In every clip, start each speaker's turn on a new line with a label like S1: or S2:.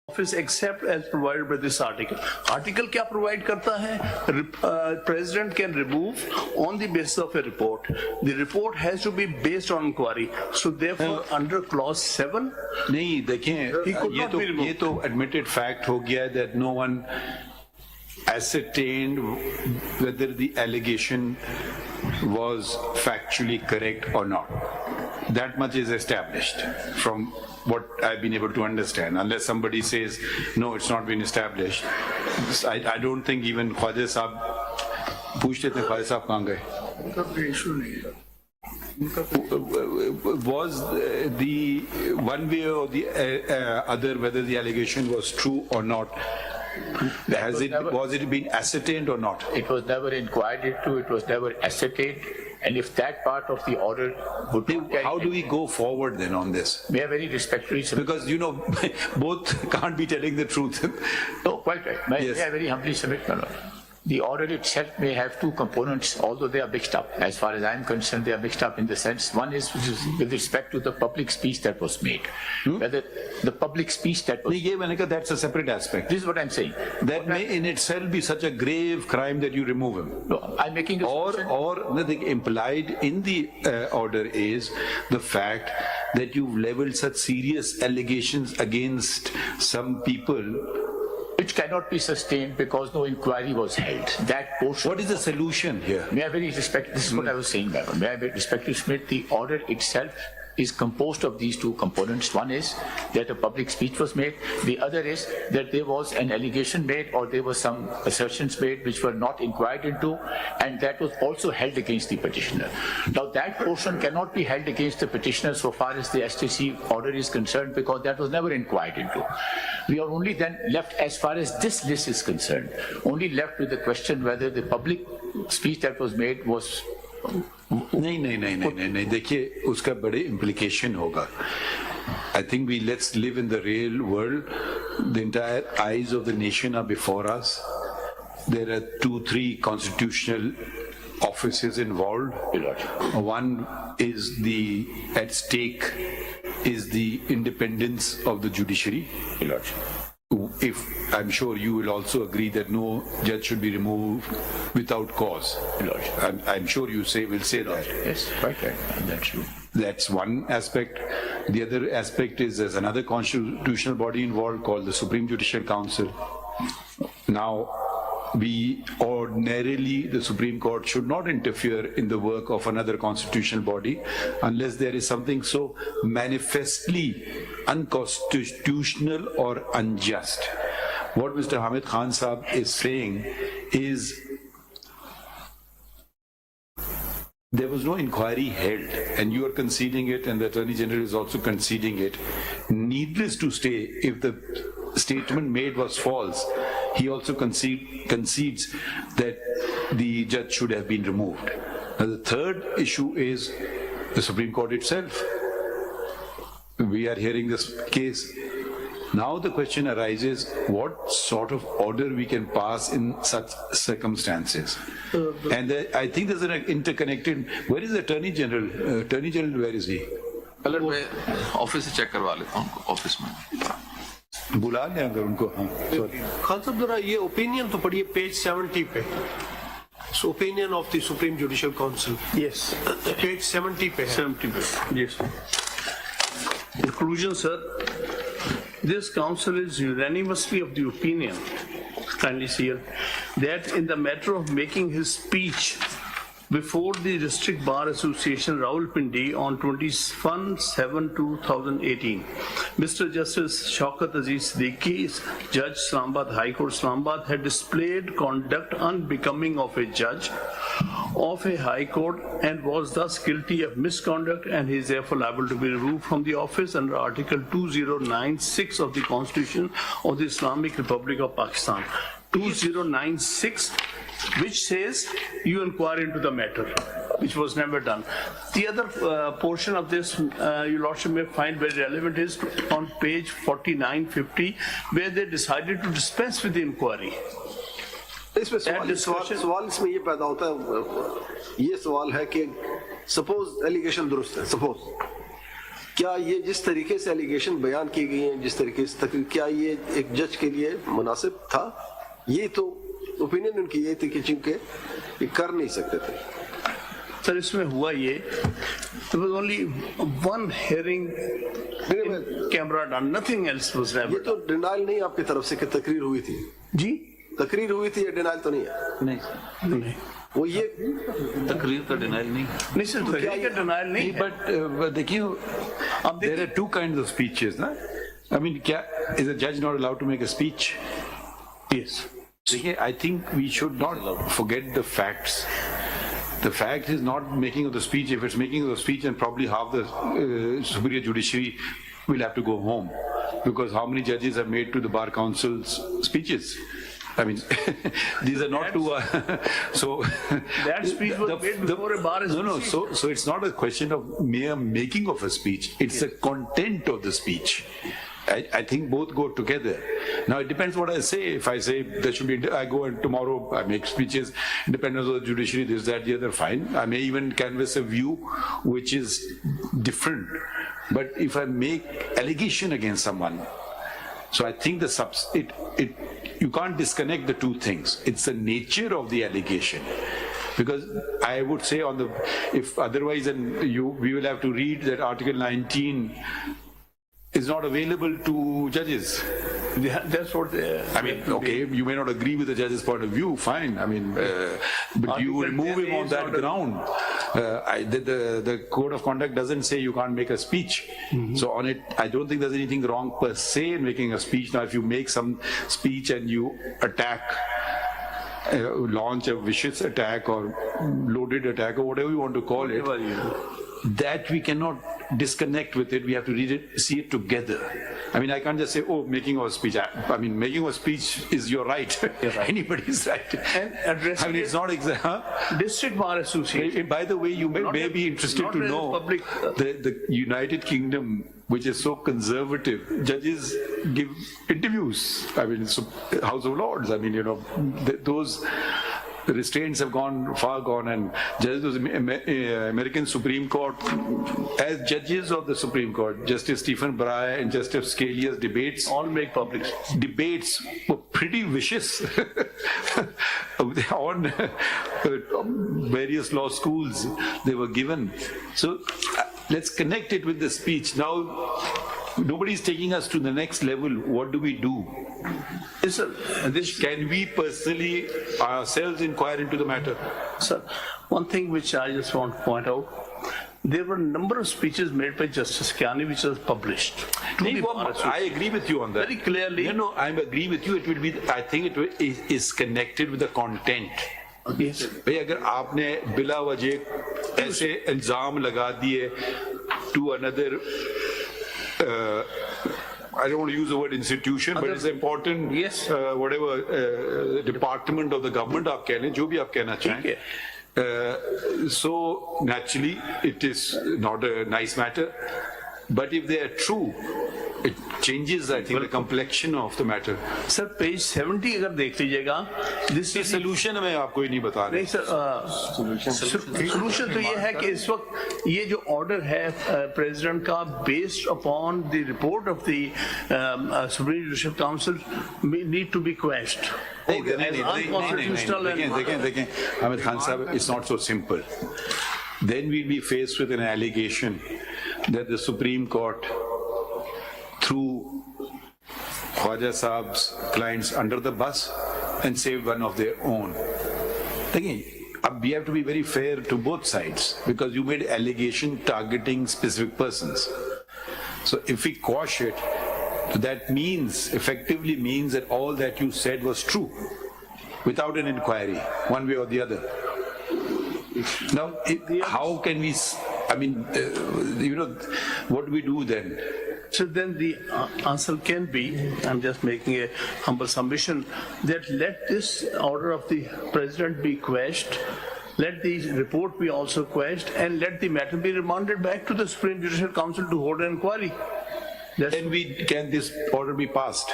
S1: office except as provided by this article. Article क्या provide करता है? President can remove on the basis of a report. The report has to be based on inquiry. So therefore under clause 7
S2: नहीं देखें ये तो admitted fact हो गया है that no one ascertained whether the allegation was factually correct or not. That much is established from what I've been able to understand. Unless somebody says, no, it's not been established. I don't think even Khwaja Sahab, पूछते थे Khwaja Sahab कहाँ गए? Was the one way or the other, whether the allegation was true or not, was it being ascertained or not?
S3: It was never inquired into, it was never ascertained. And if that part of the order would not carry,
S2: how do we go forward then on this?
S3: May I very respectfully submit?
S2: Because, you know, both can't be telling the truth.
S3: No, quite right. May I very humbly submit, my Lord? The order itself may have two components, although they are mixed up. As far as I am concerned, they are mixed up in the sense, one is with respect to the public speech that was made. Whether the public speech that was
S2: made. That's a separate aspect.
S3: This is what I'm saying.
S2: That may in itself be such a grave crime that you remove him.
S3: No, I'm making a
S2: or nothing implied in the order is the fact that you've leveled such serious allegations against some people
S3: which cannot be sustained because no inquiry was held. That portion.
S2: What is the solution here?
S3: May I very respect, this is what I was saying, Madam. May I very respectfully submit, the order itself is composed of these two components. One is that a public speech was made. The other is that there was an allegation made or there were some assertions made which were not inquired into, and that was also held against the petitioner. Now that portion cannot be held against the petitioner so far as the STC order is concerned because that was never inquired into. We are only then left, as far as this list is concerned, only left with the question whether the public speech that was made was
S2: नहीं देखिए उसका बड़े implication होगा. I think let's live in the real world. The entire eyes of the nation are before us. There are 2-3 constitutional offices involved. One is at stake is the independence of the judiciary. If I'm sure you will also agree that no judge should be removed without cause. I'm sure you will say that.
S3: Yes, right. That's true.
S2: That's one aspect. The other aspect is there's another constitutional body involved called the Supreme Judicial Council. Now, the Supreme Court should not interfere in the work of another constitutional body unless there is something so manifestly unconstitutional or unjust. What Mr. Hamid Khan Sahab is saying is there was no inquiry held, and you are conceding it, and the Attorney General is also conceding it. Needless to say, if the statement made was false, he also concedes that the judge should have been removed. Now, the third issue is the Supreme Court itself. We are hearing this case. Now the question arises, what sort of order we can pass in such circumstances? And I think there's an interconnected, where is the Attorney General? Attorney General, where is he?
S4: Colour मैं office से check करवा लेता हूँ office में.
S2: बुला लें अगर उनको.
S5: खान साहब जरा ये ओपिनियन तो पढ़िए पेज 70 पे. So opinion of the Supreme Judicial Council.
S1: Yes.
S5: Page 70 पे.
S1: 70 पे. Yes. Conclusion, sir. This council is unanimously of the opinion, kindly see here, that in the matter of making his speech before the District Bar Association Rawalpindi on 21/7/2018, Mr. Justice Showkat Siddiqui, Judge Islamabad High Court Islamabad, had displayed conduct unbecoming of a judge of a High Court and was thus guilty of misconduct, and he is therefore liable to be removed from the office under Article 2096 of the Constitution of the Islamic Republic of Pakistan. 2096, which says you inquire into the matter, which was never done. The other portion of this, your Lordship may find very relevant, is on page 49-50, where they decided to dispense with the inquiry.
S5: इसमें सवाल इसमें ये पैदा होता है, ये सवाल है कि सपोज एलिगेशन दुरुस्त है, सपोज क्या ये जिस तरीके से एलिगेशन बयान की गई हैं, जिस तरीके से तकरीर, क्या ये एक जज के लिए मुनासिब था? ये तो ओपिनियन उनकी ये थी कि चूंकि ये कर नहीं सकते थे।
S1: सर इसमें हुआ ये, there was only one hearing in camera done, nothing else was
S5: ये
S1: ever
S5: तो डिनाइल नहीं आपकी तरफ से कि तकरीर हुई थी?
S1: जी
S5: तकरीर हुई थी, ये डिनाइल तो नहीं है।
S1: नहीं
S5: वो ये
S2: तकरीर का डिनाइल नहीं,
S1: नहीं सर, तकरीर का डिनाइल नहीं है।
S2: but देखिए,
S1: अब
S2: there are two kinds of speeches, ना? I mean, क्या is a judge not allowed to make a speech?
S1: Yes.
S2: देखिए, I think we should not forget the facts. The fact is not making of the speech. If it's making of the speech, then probably half the superior judiciary will have to go home, because how many judges have made to the bar council's speeches? I mean, these are not two. So
S1: That speech was made before a bar is
S2: no. So it's not a question of mere making of a speech. It's the content of the speech. I think both go together. Now it depends what I say. If I say there should be, I go and tomorrow I make speeches, independence of the judiciary, this, that, the other, fine. I may even canvass a view which is different. But if I make allegation against someone, so I think you can't disconnect the two things. It's the nature of the allegation. Because I would say if otherwise, then we will have to read that Article 19 is not available to judges.
S1: That's what
S2: I mean, okay, you may not agree with the judge's point of view, fine. I mean, but you remove him on that ground. The code of conduct doesn't say you can't make a speech. So on it, I don't think there's anything wrong per se in making a speech. Now, if you make some speech and you attack, launch a vicious attack or loaded attack or whatever you want to call it, that we cannot disconnect with it. We have to read it, see it together. I mean, I can't just say, oh, making of a speech. I mean, making of a speech is your right. Anybody's right.
S1: And addressing,
S2: I mean, it's not exact.
S1: District Bar Association.
S2: By the way, you may be interested to know the United Kingdom, which is so conservative, judges give interviews. I mean, so House of Lords. I mean, those restraints have far gone, and judges of the American Supreme Court, as judges of the Supreme Court, Justice Stephen Breyer and Justice Scalia's debates,
S1: all make public.
S2: Debates were pretty vicious on various law schools they were given. So let's connect it with the speech. Now, nobody's taking us to the next level. What do we do?
S1: Yes, sir.
S2: Can we personally ourselves inquire into the matter?
S1: Sir, one thing which I just want to point out, there were a number of speeches made by Justice Kiani which was published.
S2: I agree with you on that.
S1: Very clearly.
S2: No, I agree with you. It will be, I think it is connected with the content.
S1: Yes.
S2: भाई अगर आपने बिला वजह ऐसे इल्जाम लगा दिए to another I don't want to use the word institution, but it's important,
S1: yes,
S2: whatever department of the government आप कह लें, जो भी आप कहना चाहें. So naturally it is not a nice matter, but if they are true, it changes, I think, the complexion of the matter.
S1: Sir, page 70 अगर देख लीजिएगा, this is
S2: solution मैं आपको ही नहीं बता रहा.
S1: नहीं सर, solution तो ये है कि इस वक्त ये जो order है president का, based upon the report of the Supreme Judicial Council, need to be quashed.
S2: देखें, Hamid Khan Sahib, it's not so simple. Then we'll be faced with an allegation that the Supreme Court threw Khwaja Saab's clients under the bus and saved one of their own. Again, we have to be very fair to both sides, because you made allegation targeting specific persons. So if we quash it, that effectively means that all that you said was true, without an inquiry, one way or the other. Now, how can we, I mean, what do we do then?
S1: So then the answer can be, I'm just making a humble submission, that let this order of the president be quashed, let the report be also quashed, and let the matter be remanded back to the Supreme Judicial Council to hold an inquiry.
S2: Can this order be passed?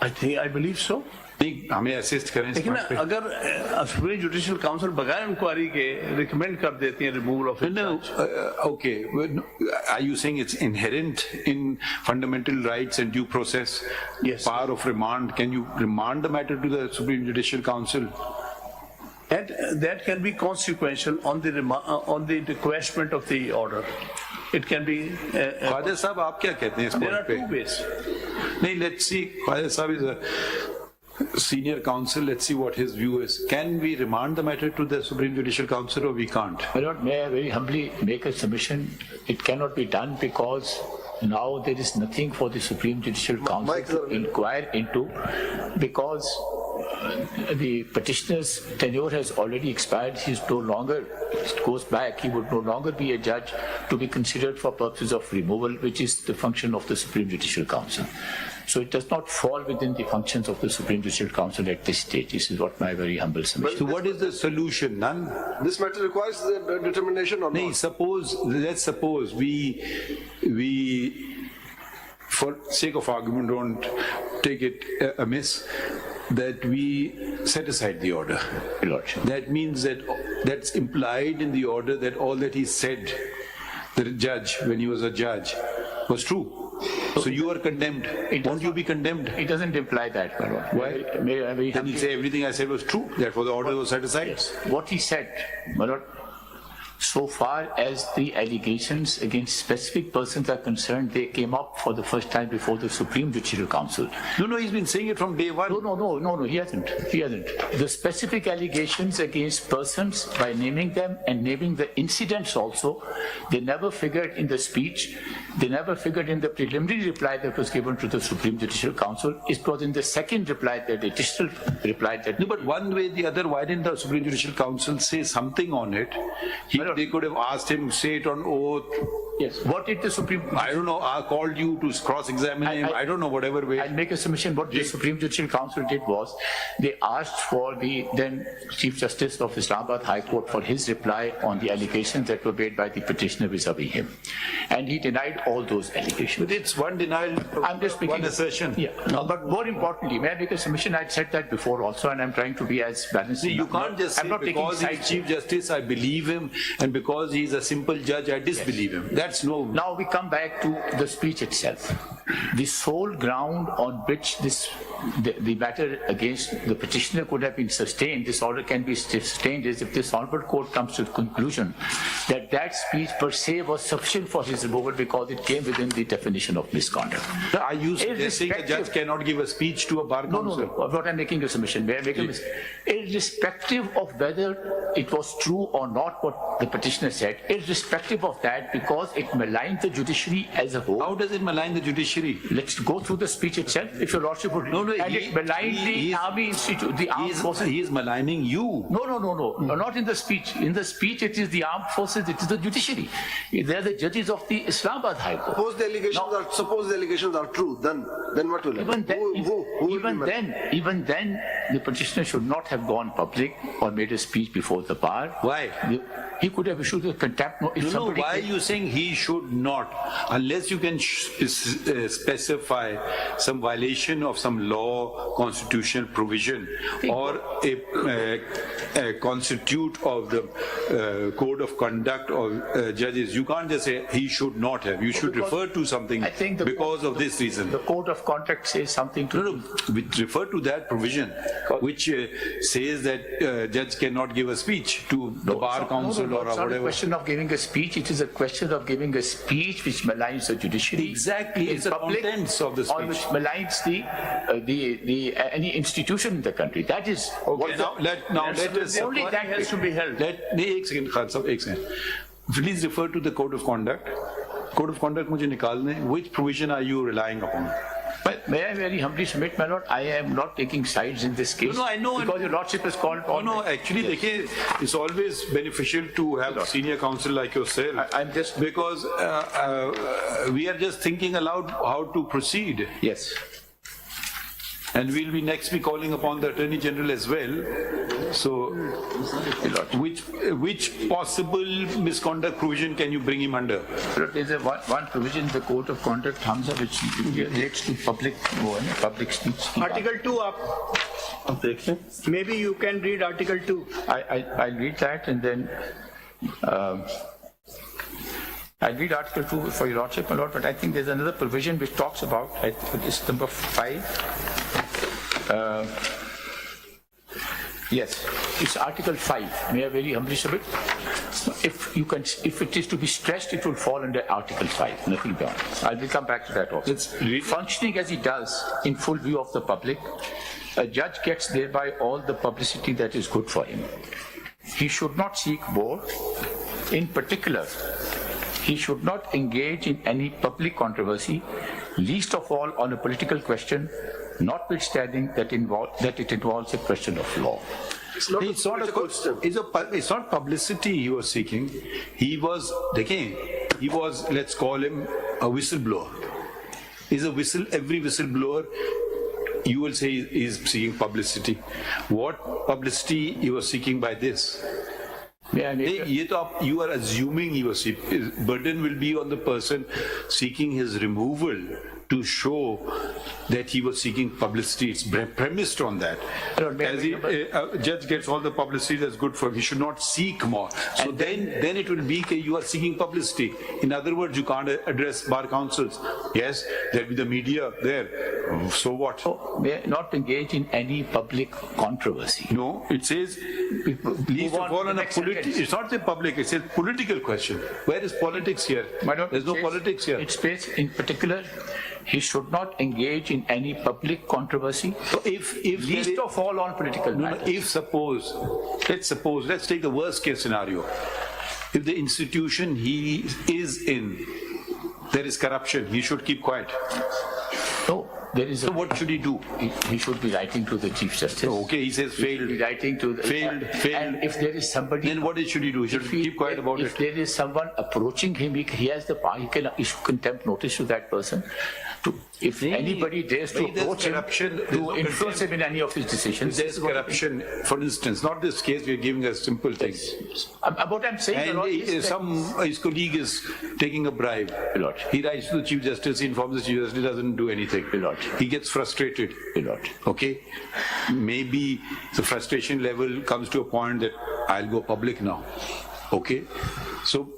S1: I believe so.
S2: नहीं, हमें assist करें.
S1: लेकिन अगर supreme judicial council बगैर inquiry के recommend कर देती है removal of
S2: Okay, are you saying it's inherent in fundamental rights and due process?
S1: Yes.
S2: Power of remand. Can you remand the matter to the Supreme Judicial Council?
S1: and that can be consequential on the requestment of the order. It can be
S2: Khwaja साहब आप क्या कहते हैं इस
S1: there are
S2: point
S1: two
S2: पे?
S1: ways.
S2: नहीं, let's see. Khwaja Sahab is a senior counsel. Let's see what his view is. Can we remand the matter to the Supreme Judicial Council or we can't?
S3: My Lord, may I very humbly make a submission? It cannot be done because now there is nothing for the Supreme Judicial Council to inquire into, because the petitioner's tenure has already expired. He is no longer, it goes back, he would no longer be a judge to be considered for purposes of removal, which is the function of the Supreme Judicial Council. So it does not fall within the functions of the Supreme Judicial Council at this stage. This is what my very humble submission.
S2: So what is the solution? None?
S5: This matter requires the determination or
S2: No,
S5: not?
S2: let's suppose we, for sake of argument, don't take it amiss, that we set aside the order.
S3: Your Lordship.
S2: That means that that's implied in the order that all that he said, the judge, when he was a judge, was true. So you are condemned. Won't you be condemned?
S3: It doesn't imply that, my Lord.
S2: Why?
S3: May I very
S2: Then
S3: humbly
S2: you say everything I said was true, therefore the order was set aside.
S3: Yes. What he said, my Lord, so far as the allegations against specific persons are concerned, they came up for the first time before the Supreme Judicial Council.
S2: No, he's been saying it from day one.
S3: No, he hasn't. The specific allegations against persons, by naming them and naming the incidents also, they never figured in the speech, they never figured in the preliminary reply that was given to the Supreme Judicial Council. It was in the second reply, that the additional reply that...
S2: No, but one way or the other, why didn't the Supreme Judicial Council say something on it? They could have asked him, say it on oath.
S3: Yes. What did the Supreme...
S2: I don't know, I called you to cross-examine him. I don't know, whatever way.
S3: I'll make a submission. What the Supreme Judicial Council did was, they asked for the then Chief Justice of Islamabad High Court for his reply on the allegations that were made by the petitioner vis-a-vis him. And he denied all those allegations.
S2: But it's one denial,
S3: I'm just making
S2: one assertion.
S3: Yeah. No, but more importantly, may I make a submission? I'd said that before also, and I'm trying to be as balanced.
S2: See, you can't just say because he's Chief Justice, I believe him, and because he's a simple judge, I disbelieve him. That's no...
S3: Now we come back to the speech itself. The sole ground on which the matter against the petitioner could have been sustained, this order can be sustained, is if this honorable court comes to the conclusion that that speech per se was sufficient for his removal because it came within the definition of misconduct.
S2: Are you suggesting a judge cannot give a speech to a bar counsel?
S3: No. What I'm making a submission, may I make a mistake? Irrespective of whether it was true or not what the petitioner said, irrespective of that, because it maligned the judiciary as a whole.
S2: How does it malign the judiciary?
S3: Let's go through the speech itself, if your lordship would.
S2: No,
S3: and it maligned the army institute, the armed forces.
S2: He is maligning you.
S3: No, not in the speech. In the speech, it is the armed forces, it is the judiciary. They are the judges of the Islamabad High Court.
S5: Suppose the allegations are true, then what will happen?
S3: Even then, the petitioner should not have gone public or made a speech before the bar.
S2: Why?
S3: He could have issued a contempt.
S2: Why are you saying he should not? Unless you can specify some violation of some law, constitutional provision, or a constitute of the code of conduct of judges, you can't just say he should not have. You should refer to something because of this reason.
S3: The code of conduct says something to...
S2: No, we refer to that provision which says that judge cannot give a speech to the bar counsel or
S3: it's
S2: whatever.
S3: Not a question of giving a speech, it is a question of giving a speech which maligns the judiciary.
S2: Exactly, it's the contents of the speech.
S3: Or which maligns any institution in the country. That is...
S2: Okay, now let us...
S3: Only that has to be held.
S2: एक second, Khan Sahab, एक second. Please refer to the code of conduct. Code of conduct मुझे निकालने. Which provision are you relying upon?
S3: But may I very humbly submit, my lord, I am not taking sides in this case.
S2: No, I know.
S3: Because your lordship is called on.
S2: No, actually, देखिए, it's always beneficial to have a senior counsel like yourself.
S3: I'm just...
S2: Because we are just thinking aloud how to proceed.
S3: Yes.
S2: And we'll be next be calling upon the Attorney General as well. So, which possible misconduct provision can you bring him under?
S3: There's one provision in the Code of Conduct, Hamza, which relates to public speech.
S6: Article 2 up. Maybe you can read Article 2.
S3: I'll read that and then I'll read Article 2 for your Lordship, my Lord, but I think there's another provision which talks about, it's number 5. Yes, it's Article 5. May I very humbly submit? If it is to be stressed, it will fall under Article 5, nothing beyond. I will come back to that also. Functioning as he does in full view of the public, a judge gets thereby all the publicity that is good for him. He should not seek more. In particular, he should not engage in any public controversy, least of all on a political question, notwithstanding that it involves a question of law.
S2: It's not publicity he was seeking. He was, let's call him a whistleblower. Every whistleblower, you will say is seeking publicity. What publicity he was seeking by this? You are assuming he was seeking. Burden will be on the person seeking his removal to show that he was seeking publicity. It's premised on that. As a judge gets all the publicity that's good for him, he should not seek more. So then it will be you are seeking publicity. In other words, you can't address bar councils. Yes, there'll be the media there. So what?
S3: May not engage in any public controversy.
S2: No, it says least of all on a it's not the public, it says political question. Where is politics here? There's no politics here.
S3: It states in particular, he should not engage in any public controversy,
S2: so if
S3: least of all on political matters.
S2: Let's take the worst case scenario. If the institution he is in, there is corruption, he should keep quiet.
S3: No.
S2: So what should he do?
S3: He should be writing to the Chief Justice.
S2: Okay, he says failed.
S3: He should be writing to the
S2: failed.
S3: And if there is somebody,
S2: then what should he do? He should keep quiet about it.
S3: If there is someone approaching him, he has the power. He can issue contempt notice to that person. If anybody dares to approach him, to influence him in any of his decisions.
S2: There's corruption, for instance, not this case, we are giving a simple thing.
S3: What I'm saying,
S2: and his colleague is taking a bribe. He writes to the Chief Justice, he informs the Chief Justice, doesn't do anything. He gets frustrated. Okay? Maybe the frustration level comes to a point that I'll go public now. Okay? So,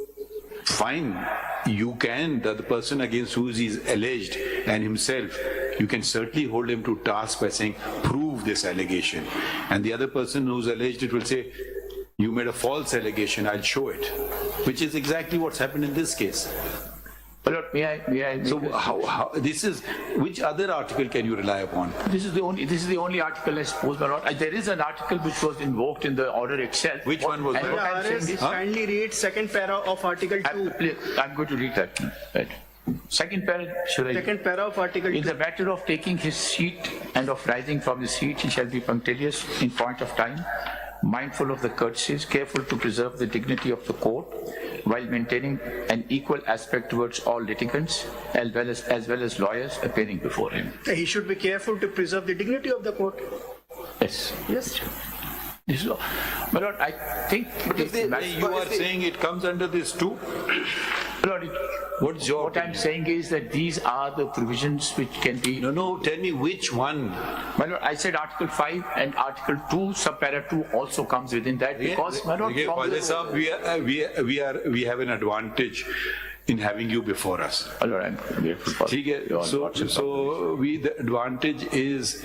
S2: fine. You can, the person against whom he is alleged and himself, you can certainly hold him to task by saying, prove this allegation. And the other person who's alleged it will say, you made a false allegation, I'll show it. Which is exactly what's happened in this case.
S3: But may I
S2: so how this is, which other article can you rely upon?
S3: This is the only article, I suppose, my Lord. There is an article which was invoked in the order itself.
S2: Which one was that?
S6: Kindly read second para of Article 2.
S3: I'm going to read that. Right. Second para,
S6: Second para of Article 2.
S3: In the matter of taking his seat and of rising from his seat, he shall be punctilious in point of time, mindful of the courtesies, careful to preserve the dignity of the court, while maintaining an equal aspect towards all litigants, as well as lawyers appearing before him.
S6: He should be careful to preserve the dignity of the court.
S3: Yes.
S6: Yes.
S3: My Lord, I think
S2: you are saying it comes under this too?
S3: Lord, what I'm saying is that these are the provisions which can be...
S2: No, tell me which one.
S3: My Lord, I said Article 5 and Article 2, subpara 2 also comes within that because, my Lord,
S2: we have an advantage in having you before us.
S3: Lord, I'm grateful for
S2: the advantage is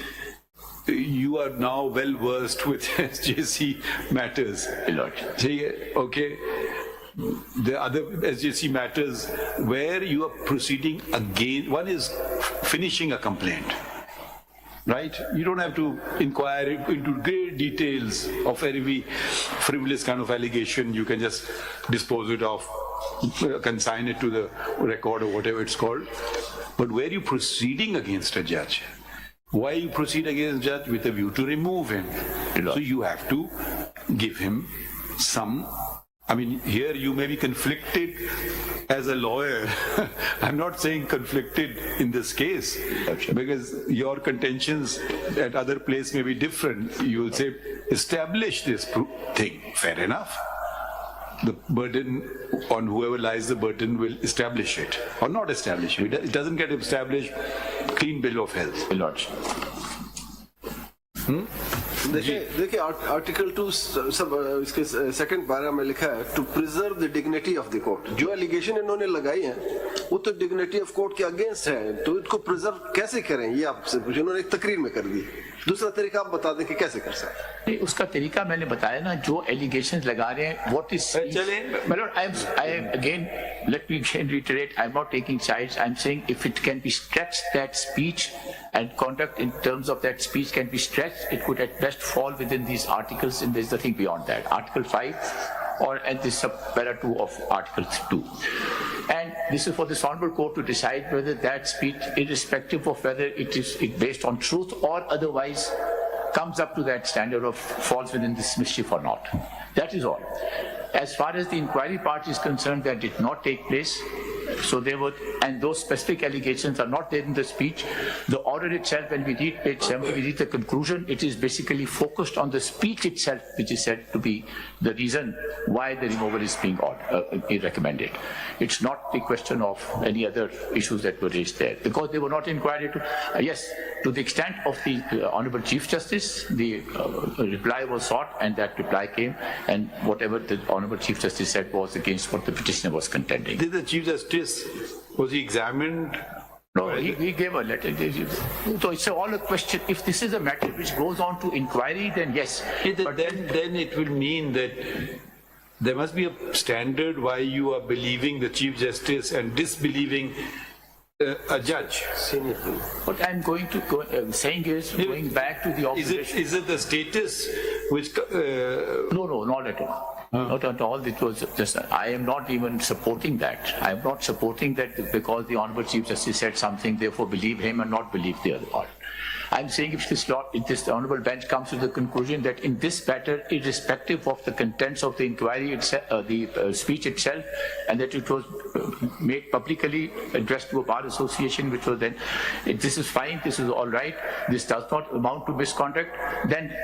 S2: you are now well versed with SJC matters.
S3: Lord.
S2: Okay. The other SJC matters where you are proceeding again. One is finishing a complaint, right? You don't have to inquire into great details of every frivolous kind of allegation. You can just dispose it off, consign it to the record or whatever it's called. But where you proceeding against a judge? Why you proceed against a judge? With a view to remove him. So you have to give him some I mean, here you may be conflicted as a lawyer. I'm not saying conflicted in this case, because your contentions at other place may be different. You will say, establish this thing. Fair enough. The burden on whoever lies the burden will establish it or not establish it. It doesn't get established. Clean bill of health.
S5: देखिए article 2 सब इसके second para में लिखा है to preserve the dignity of the court. जो allegation इन्होंने लगाई है वो तो डिग्निटी ऑफ कोर्ट के अगेंस्ट है, तो इसको प्रिजर्व कैसे करें ये आपसे पूछे। उन्होंने एक तकरीर में कर दी। दूसरा तरीका आप बता दें कि कैसे कर सकते हैं।
S3: उसका तरीका मैंने बताया ना, जो एलिगेशंस लगा रहे हैं what is I am again let me reiterate, I'm not taking sides. I'm saying if it can be stretched, that speech and conduct in terms of that speech can be stretched, it could at best fall within these articles, and there's nothing beyond that. Article 5 or at the sub-para 2 of Article 2. And this is for the Honorable Court to decide whether that speech, irrespective of whether it is based on truth or otherwise, comes up to that standard of falls within this mischief or not. That is all. As far as the inquiry part is concerned, that did not take place. So they were, and those specific allegations are not there in the speech. The order itself, when we read page 7, we read the conclusion, it is basically focused on the speech itself, which is said to be the reason why the removal is being recommended. It's not the question of any other issues that were raised there, because they were not inquired to. Yes, to the extent of the Honorable Chief Justice, the reply was sought, and that reply came, and whatever the Honorable Chief Justice said was against what the petitioner was contending.
S2: Did the Chief Justice, was he examined?
S3: No, he gave a letter. So it's all a question. If this is a matter which goes on to inquiry, then yes.
S2: But then it will mean that there must be a standard why you are believing the Chief Justice and disbelieving a judge.
S3: What I'm going to saying is going back to the observation.
S2: Is it the status which?
S3: No, not at all. Not at all. It was just. I am not even supporting that. I am not supporting that because the Honorable Chief Justice said something. Therefore, believe him and not believe the other. I'm saying if this Honorable Bench comes to the conclusion that in this matter, irrespective of the contents of the inquiry itself, the speech itself, and that it was made publicly addressed to a bar association, which was then, if this is fine, this is all right, this does not amount to misconduct, then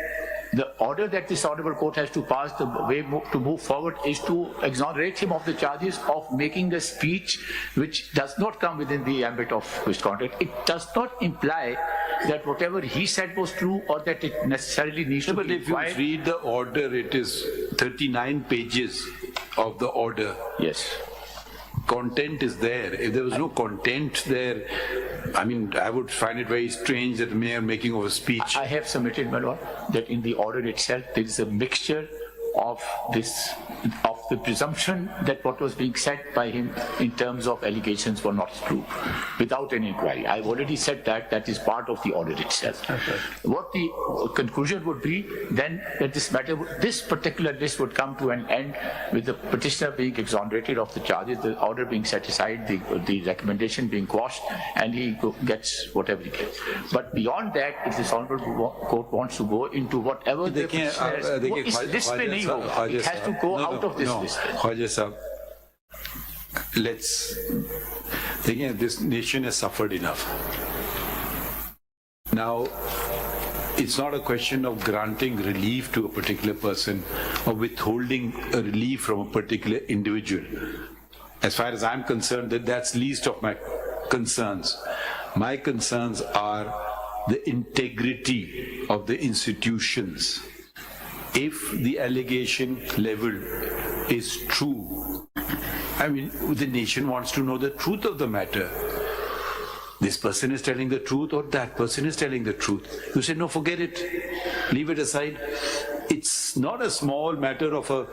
S3: the order that this Honorable Court has to pass, the way to move forward, is to exonerate him of the charges of making a speech which does not come within the ambit of misconduct. It does not imply that whatever he said was true or that it necessarily needs to be
S2: But if you read the order, it is 39 pages of the order.
S3: Yes.
S2: Content is there. If there was no content there, I mean, I would find it very strange that the mayor making of a speech.
S3: I have submitted, my lord, that in the order itself there is a mixture of the presumption that what was being said by him in terms of allegations were not true, without an inquiry. I've already said that is part of the order itself. Okay. What the conclusion would be then, that this particular list would come to an end with the petitioner being exonerated of the charges, the order being set aside, the recommendation being quashed, and he gets whatever he gets. But beyond that, if this Honorable Court wants to go into whatever the petitioner this may not go, it has to go out of this list.
S2: Khwaja Sahab, this nation has suffered enough. Now, it's not a question of granting relief to a particular person or withholding a relief from a particular individual. As far as I'm concerned, that's least of my concerns. My concerns are the integrity of the institutions. If the allegation level is true, I mean, the nation wants to know the truth of the matter. This person is telling the truth or that person is telling the truth. You say, no, forget it. Leave it aside. It's not a small matter of a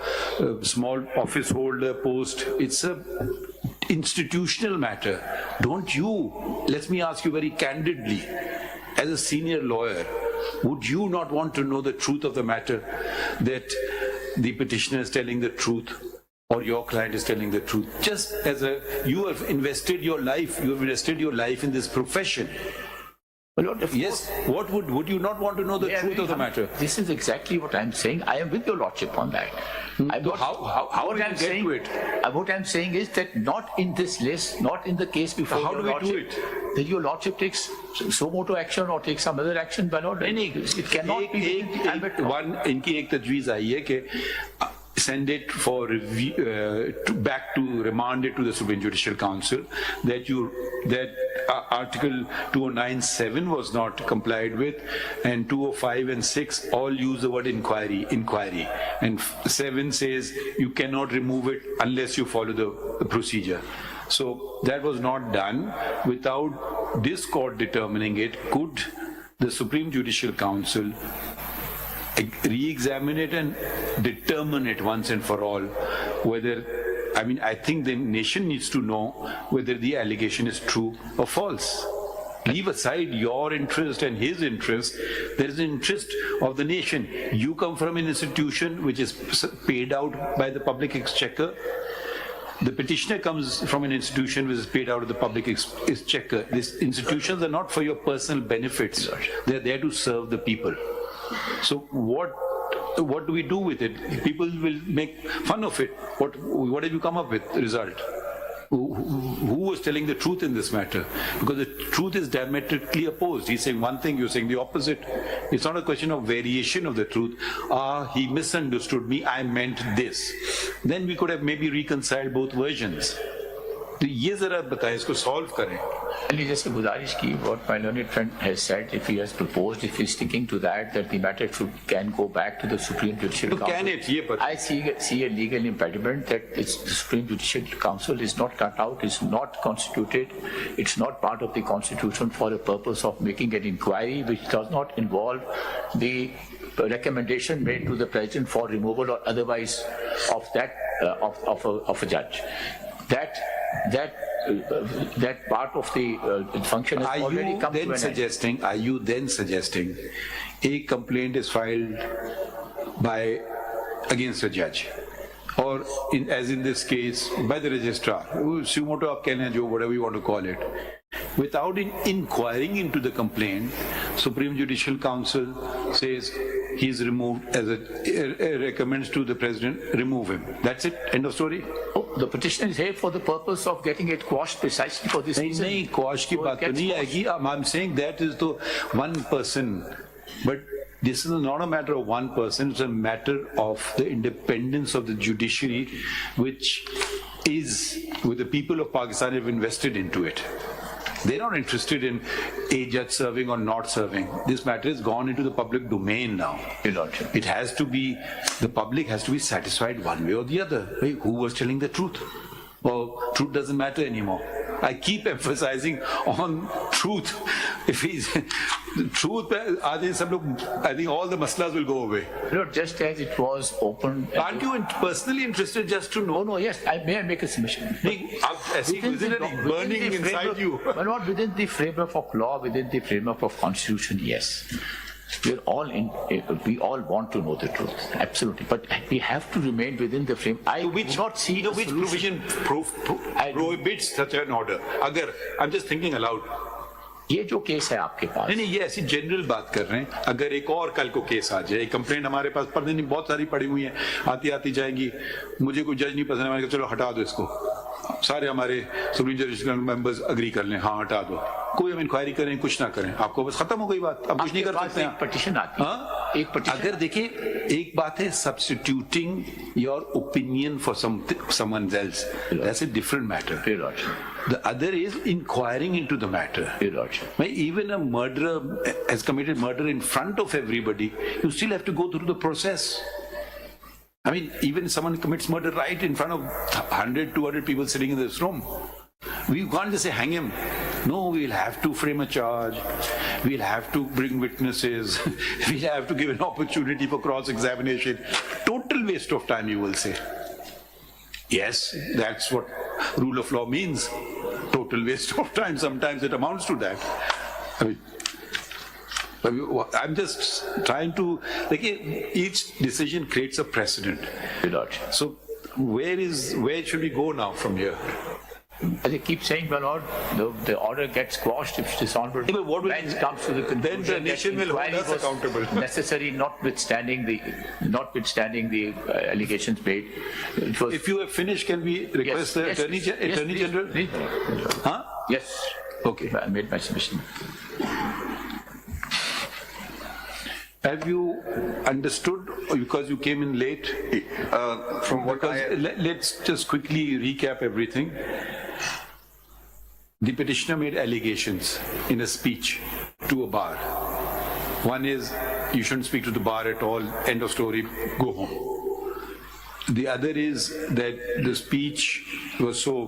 S2: small office holder post. It's a institutional matter. Let me ask you very candidly, as a senior lawyer, would you not want to know the truth of the matter, that the petitioner is telling the truth or your client is telling the truth? Just as you have invested your life in this profession.
S3: Well, Lord, of
S2: Yes, what would you not want to know the
S3: course,
S2: truth of the matter?
S3: This is exactly what I'm saying. I am with your lordship on that. I'm
S2: So
S3: not-
S2: how
S3: what
S2: will
S3: I'm
S2: you get
S3: saying,
S2: to it?
S3: What I'm saying is that not in this list, not in the case before
S2: So how
S3: your
S2: do we do
S3: lordship, that your lordship takes suo motu action or takes some other action, but not, it cannot be within the ambit of-
S2: one इनकी एक तजवीज आई है कि send it for review, back to remand it to the Supreme Judicial Council, that Article 209(7) was not complied with, and 205 and 6 all use the word inquiry, and 7 says you cannot remove it unless you follow the procedure. So that was not done. Without this court determining it, could the Supreme Judicial Council re-examine it and determine it once and for all whether, I think the nation needs to know whether the allegation is true or false. Leave aside your interest and his interest. There is an interest of the nation. You come from an institution which is paid out by the public exchequer. The petitioner comes from an institution which is paid out of the public exchequer. These institutions are not for your personal benefits. They are there to serve the people. So what do we do with it? People will make fun of it. What have you come up with? Result? Who was telling the truth in this matter? Because the truth is diametrically opposed. He's saying one thing, you're saying the opposite. It's not a question of variation of the truth. He misunderstood me, I meant this. Then we could have maybe reconciled both versions. तो ये जरा बताएं, इसको solve करें.
S3: जैसे गुजारिश की, what my learned friend has said, if he has proposed, if he is sticking to that the matter can go back to the Supreme Judicial Council.
S2: Can it? ये पता.
S3: I see a legal impediment that the Supreme Judicial Council is not cut out, is not constituted, it's not part of the Constitution for the purpose of making an inquiry which does not involve the recommendation made to the President for removal or otherwise of that of a judge. That part of the function has already come to an end.
S2: Are you then suggesting a complaint is filed against a judge, or as in this case by the registrar, whatever you want to call it, without inquiring into the complaint, Supreme Judicial Council says he's removed, recommends to the President, remove him. That's it, end of story.
S3: The petition is here for the purpose of getting it quashed precisely for this reason.
S2: नहीं, quash की बात तो नहीं आएगी. I'm saying that is the one person, but this is not a matter of one person. It's a matter of the independence of the judiciary, which the people of Pakistan have invested into it. They're not interested in a judge serving or not serving. This matter has gone into the public domain now. It has to be, the public has to be satisfied one way or the other. Hey, who was telling the truth? Well, truth doesn't matter anymore. I keep emphasizing on truth. If he's truth, I think all the maslas will go away.
S3: Just as it was open.
S2: Aren't you personally interested just to know?
S3: No, yes. May I make a submission?
S2: Isn't it burning inside you?
S3: But not within the framework of law, within the framework of Constitution, yes. We all want to know the truth, absolutely. But we have to remain within the frame. I do not see
S2: which provision prohibits such an order. I'm just thinking aloud.
S3: ये जो case है आपके पास
S2: नहीं, ये ऐसी general बात कर रहे हैं. अगर एक और कल को केस आ जाए, कंप्लेंट हमारे पास पढ़ने नहीं, बहुत सारी पड़ी हुई है, आती जाएंगी, मुझे कोई जज नहीं पसंद है, मैंने कहा चलो हटा दो इसको, सारे हमारे सुप्रीम जुडिशियल मेंबर्स अग्री कर लें, हाँ हटा दो, कोई हम इंक्वायरी करें, कुछ ना करें, आपको बस खत्म हो गई बात, अब कुछ नहीं कर सकते हैं.
S3: पिटीशन आती है, एक पिटीशन.
S2: अगर देखिए, एक बात है substituting your opinion for someone else, that's a different matter. The other is inquiring into the matter. Even a murderer has committed murder in front of everybody, you still have to go through the process. Even if someone commits murder right in front of 100, 200 people sitting in this room, we can't just say hang him. No, we'll have to frame a charge, we'll have to bring witnesses, we'll have to give an opportunity for cross-examination. Total waste of time, you will say. Yes, that's what rule of law means. Total waste of time. Sometimes it amounts to that. I'm just trying to, each decision creates a precedent. So where should we go now from here?
S3: As I keep saying, my lord, the order gets quashed if dishonorable bench comes to the conclusion
S2: then the nation will hold us accountable.
S3: Necessary, notwithstanding the allegations made. It was,
S2: If you have finished, can we request the Attorney General?
S3: Please.
S2: Huh?
S3: Yes.
S2: Okay.
S3: I made my submission.
S2: Have you understood, because you came in late?
S7: From what
S2: Let's just quickly recap everything. The petitioner made allegations in a speech to a bar. One is, you shouldn't speak to the bar at all, end of story, go home. The other is that the speech was so,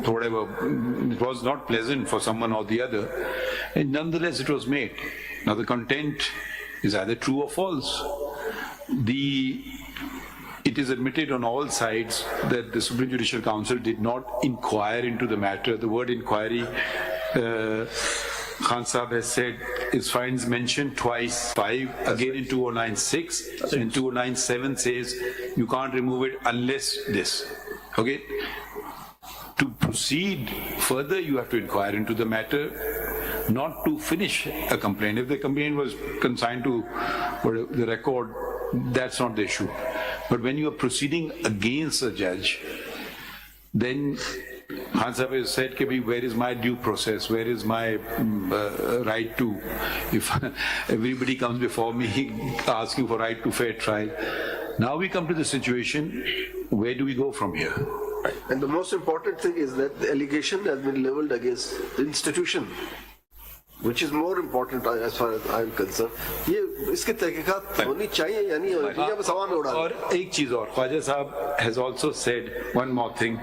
S2: whatever, it was not pleasant for someone or the other, and nonetheless it was made. Now the content is either true or false. It is admitted on all sides that the Supreme Judicial Council did not inquire into the matter. The word inquiry, Khan Sahab has said, is finds mentioned twice, 5, again in 2096, and 2097 says you can't remove it unless this. Okay? To proceed further, you have to inquire into the matter, not to finish a complaint. If the complaint was consigned to the record, that's not the issue. But when you are proceeding against a judge, then Khan Sahib has said, where is my due process? Where is my right to, if everybody comes before me asking for right to fair trial. Now we come to the situation, where do we go from here?
S5: And the most important thing is that the allegation has been leveled against the institution, which is more important as far as I am concerned. ये इसकी तहकीकात होनी चाहिए या नहीं होनी चाहिए, बस हवा में उड़ा दें.
S2: और एक चीज और, Khwaja Sahab has also said one more thing,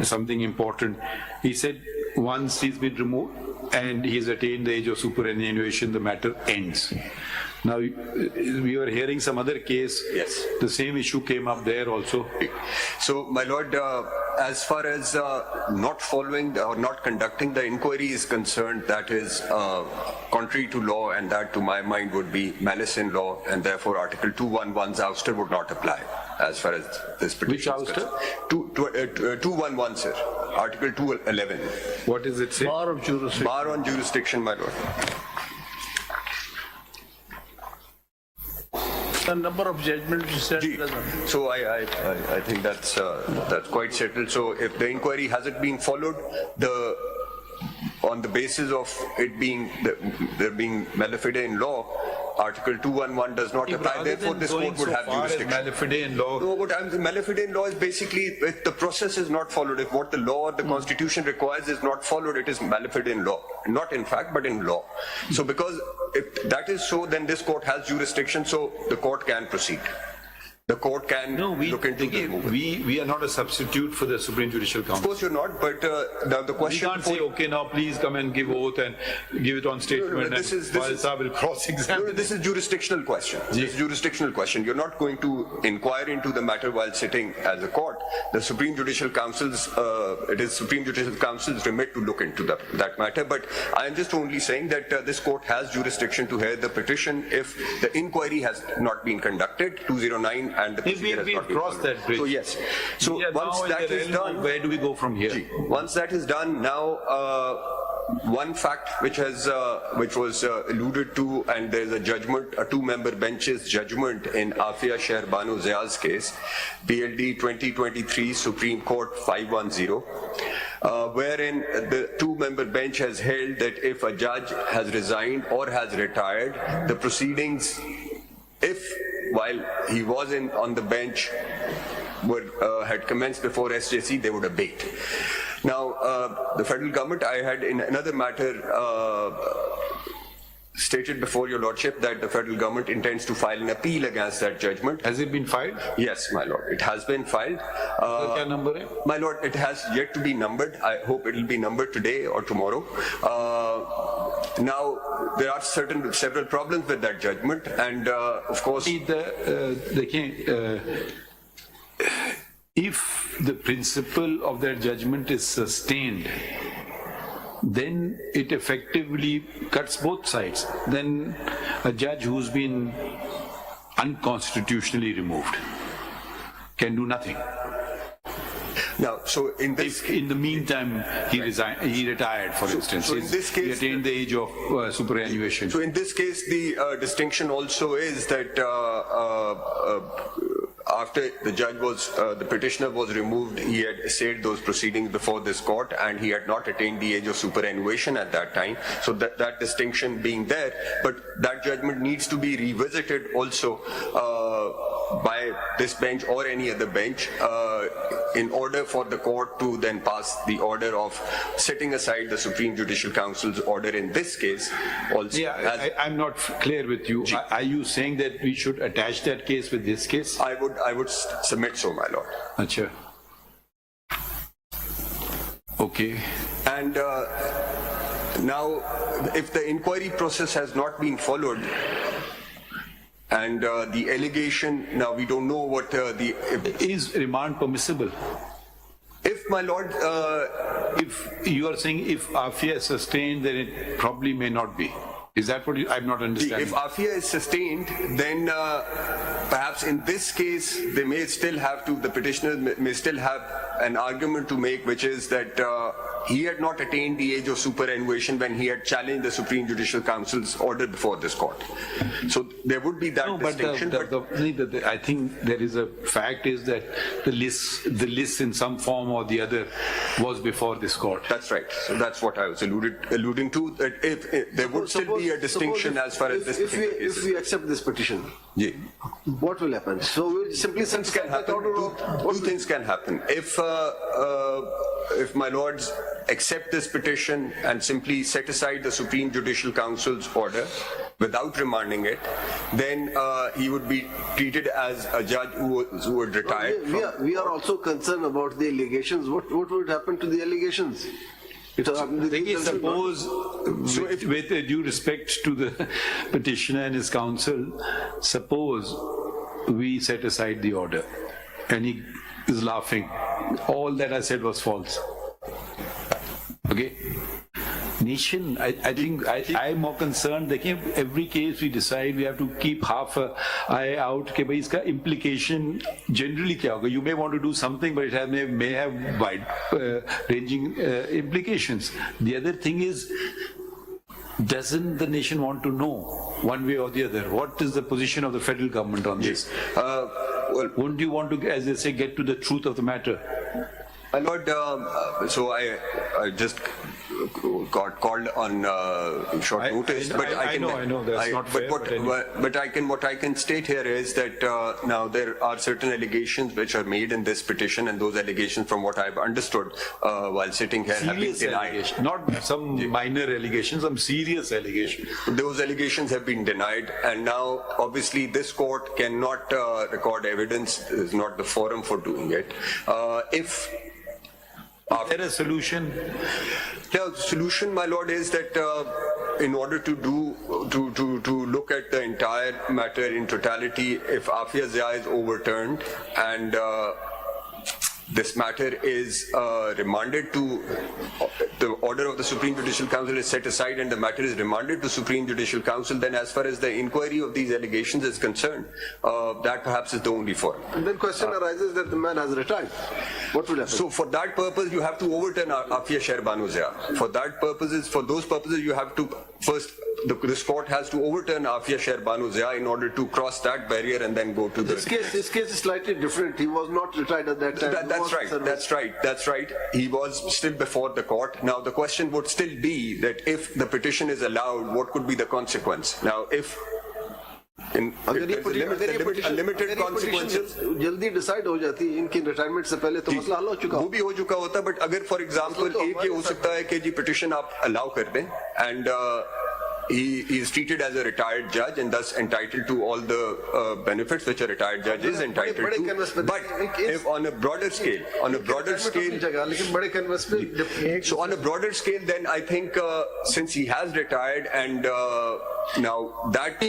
S2: something important. He said once he's been removed and he's attained the age of superannuation, the matter ends. Now, we were hearing some other case.
S7: Yes.
S2: The same issue came up there also.
S7: So, my lord, as far as not following or not conducting the inquiry is concerned, that is contrary to law, and that to my mind would be malice in law, and therefore Article 211's ouster would not apply as far as this petition is concerned.
S2: Which ouster?
S7: 211, sir. Article 211.
S2: What does it say?
S1: Bar of jurisdiction.
S7: Bar on jurisdiction, my lord.
S1: The number of judgments you said doesn't.
S7: So I think that's quite settled. So if the inquiry hasn't been followed, on the basis of it being there being malafide in law, Article 211 does not apply. Therefore, this court would have jurisdiction.
S2: Malafide in law.
S7: No, but malafide in law is basically if the process is not followed, if what the law or the constitution requires is not followed, it is malafide in law. Not in fact, but in law. So because if that is so, then this court has jurisdiction, so the court can proceed. The court can look into the movement.
S2: We are not a substitute for the Supreme Judicial Council.
S7: Of course you're not, but the question...
S2: We can't say, okay, now please come and give oath and give it on statement, and will cross-examine.
S7: This is jurisdictional question. This is jurisdictional question. You're not going to inquire into the matter while sitting as a court. The Supreme Judicial Council's, it is Supreme Judicial Council's remit to look into that matter, but I am just only saying that this court has jurisdiction to hear the petition if the inquiry has not been conducted, 209, and the procedure has not been
S2: crossed that bridge.
S7: So yes. So once that is done,
S2: where do we go from here?
S7: Once that is done, now one fact which was alluded to, and there is a judgment, a two-member bench's judgment in Afia Shehrbanu Zia's case, BLD 2023 Supreme Court 510, wherein the two-member bench has held that if a judge has resigned or has retired, the proceedings, if while he was on the bench had commenced before SJC, they would abate. Now, the federal government, I had in another matter stated before your lordship that the federal government intends to file an appeal against that judgment.
S2: Has it been filed?
S7: Yes, my lord, it has been filed.
S2: What number?
S7: My lord, it has yet to be numbered. I hope it will be numbered today or tomorrow. Now, there are several problems with that judgment, and of course...
S2: If the principle of that judgment is sustained, then it effectively cuts both sides. Then a judge who's been unconstitutionally removed can do nothing.
S7: Now, so in this,
S2: If in the meantime he retired, for instance,
S7: so in this
S2: he
S7: case,
S2: attained the age of superannuation.
S7: so in this case, the distinction also is that after the judge was, the petitioner was removed, he had essayed those proceedings before this court, and he had not attained the age of superannuation at that time. So that distinction being there, but that judgment needs to be revisited also by this bench or any other bench in order for the court to then pass the order of setting aside the Supreme Judicial Council's order in this case also.
S2: Yeah, I'm not clear with you. Are you saying that we should attach that case with this case?
S7: I would submit so, my lord.
S2: Acha. Okay.
S7: And now, if the inquiry process has not been followed, and the allegation, now we don't know what
S2: Is remand permissible?
S7: if my lord,
S2: If you are saying if afia is sustained, then it probably may not be. Is that what I'm not understanding?
S7: if afia is sustained, then perhaps in this case, they may still have to, the petitioner may still have an argument to make, which is that he had not attained the age of superannuation when he had challenged the Supreme Judicial Council's order before this court. So there would be that distinction.
S2: I think there is a fact is that the list in some form or the other was before this court.
S7: That's right. So that's what I was alluding to, that if there would still be a distinction as far as this particular case.
S5: If we accept this petition,
S7: Yeah.
S5: what will happen? So we'll simply
S7: Things can happen. Two things can happen. If my lords accept this petition and simply set aside the Supreme Judicial Council's order without remanding it, then he would be treated as a judge who would retire.
S5: We are also concerned about the allegations. What would happen to the allegations?
S2: Suppose, with due respect to the petitioner and his counsel, suppose we set aside the order and he is laughing. All that I said was false. Okay? Nation, I think I'm more concerned that every case we decide we have to keep half an eye out. That its implication generally kya hoga? You may want to do something, but it may have wide ranging implications. The other thing is, doesn't the nation want to know one way or the other? What is the position of the federal government on this? Wouldn't you want to, as they say, get to the truth of the matter?
S7: My lord, so I just got called on short notice, but I
S2: know that's not fair.
S7: But what I can state here is that now there are certain allegations which are made in this petition, and those allegations, from what I've understood while sitting here, have been denied.
S2: Not some minor allegations, some serious allegations.
S7: Those allegations have been denied, and now obviously this court cannot record evidence. Is not the forum for doing it. Is
S2: there a solution?
S7: The solution, my lord, is that in order to look at the entire matter in totality, if Afia Zia is overturned and this matter is remanded to, the order of the Supreme Judicial Council is set aside and the matter is remanded to Supreme Judicial Council, then as far as the inquiry of these allegations is concerned, that perhaps is the only forum.
S5: And then question arises that the man has retired. What will happen?
S7: So for that purpose, you have to overturn Afia Sherbanu Zia. For those purposes, you have to first, this court has to overturn Afia Sherbanu Zia in order to cross that barrier and then go to
S5: This case is slightly different. He was not retired at that time.
S7: That's right. He was still before the court. Now the question would still be that if the petition is allowed, what could be the consequence? Now if limited consequences,
S5: जल्दी decide हो जाती है इनकी retirement से पहले तो मसला हल हो चुका
S7: वो भी हो चुका होता, बट अगर फॉर एग्जांपल एक ये हो सकता है कि जी पिटिशन आप अलाउ कर दें and he is treated as a retired judge and thus entitled to all the benefits which a retired judge is entitled to. But if on a broader scale, so on a broader scale, then I think since he has retired and now that